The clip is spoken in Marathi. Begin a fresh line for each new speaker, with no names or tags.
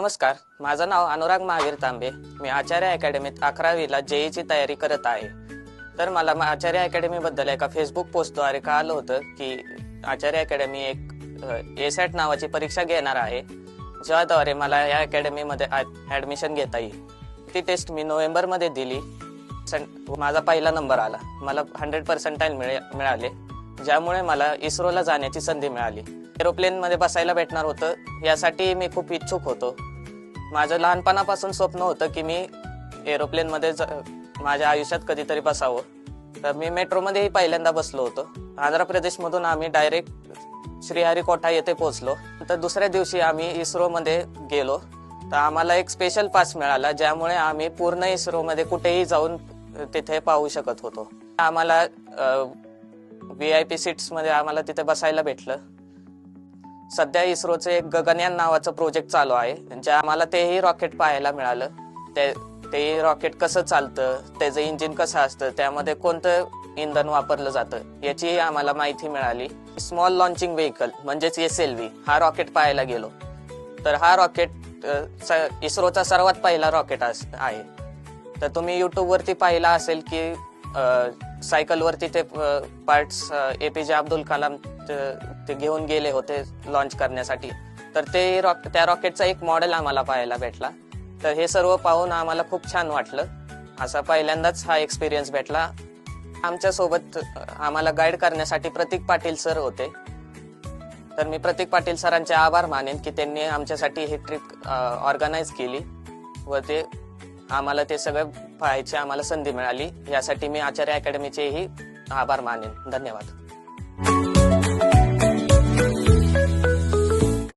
नमस्कार, माझं नाव अनुराग महावीर तांबे. मी आचार्य अकॅडमीत 11वीला जेईची तयारी करत आहे. तर मला आचार्य अकॅडमीबद्दल एका फेसबुक पोस्टद्वारे कळालं होतं की आचार्य अकॅडमी एक एसॅट नावाची परीक्षा घेणार आहे, ज्याद्वारे मला या अकॅडमीमध्ये ॲडमिशन घेता येईल. ती टेस्ट मी नोव्हेंबरमध्ये दिली. माझा पहिला नंबर आला. मला 100% मिळाले, ज्यामुळे मला इस्रोला जाण्याची संधी मिळाली. एरोप्लेनमध्ये बसायला भेटणार होतं, यासाठी मी खूप इच्छुक होतो. माझं लहानपणापासून स्वप्न होतं की मी एरोप्लेनमध्ये माझ्या आयुष्यात कधीतरी बसावं. तर मी मेट्रोमध्येही पहिल्यांदा बसलो होतो. आंध्र प्रदेशमधून आम्ही डायरेक्ट श्रीहरिकोटा येथे पोहोचलो. तर दुसऱ्या दिवशी आम्ही इस्रोमध्ये गेलो. तर आम्हाला एक स्पेशल पास मिळाला, ज्यामुळे आम्ही पूर्ण इस्रोमध्ये कुठेही जाऊन तिथे पाहू शकत होतो. आम्हाला VIP सीट्समध्ये आम्हाला तिथे बसायला भेटलं. सध्या इस्रोचे एक गगनयान नावाचं प्रोजेक्ट चालू आहे, जे आम्हाला तेही रॉकेट पाहायला मिळालं. ते रॉकेट कसं चालतं, त्याचं इंजिन कसं असतं, त्यामध्ये कोणतं इंधन वापरलं जातं, याचीही आम्हाला माहिती मिळाली. स्मॉल लॉन्चिंग व्हेकल म्हणजेच SLV हा रॉकेट पाहायला गेलो. तर हा रॉकेट इस्रोचा सर्वात पहिला रॉकेट आहे. तर तुम्ही युट्यूबवरती पाहिला असेल की सायकलवरती ते पार्ट्स APJ अब्दुल कलाम ते घेऊन गेले होते लॉन्च करण्यासाठी. तर त्या रॉकेटचा एक मॉडेल आम्हाला पाहायला भेटला. तर हे सर्व पाहून आम्हाला खूप छान वाटलं. असा पहिल्यांदाच हा एक्सपिरियन्स भेटला. आमच्या सोबत आम्हाला गाईड करण्यासाठी प्रतीक पाटील सर होते. तर मी प्रतीक पाटील सरांचे आभार मानेन की त्यांनी आमच्यासाठी ही ट्रिप ऑर्गनाईज केली व आम्हाला ते सगळं पाहायची आम्हाला संधी मिळाली. यासाठी मी आचार्य अकॅडमीचेही आभार मानेन. धन्यवाद.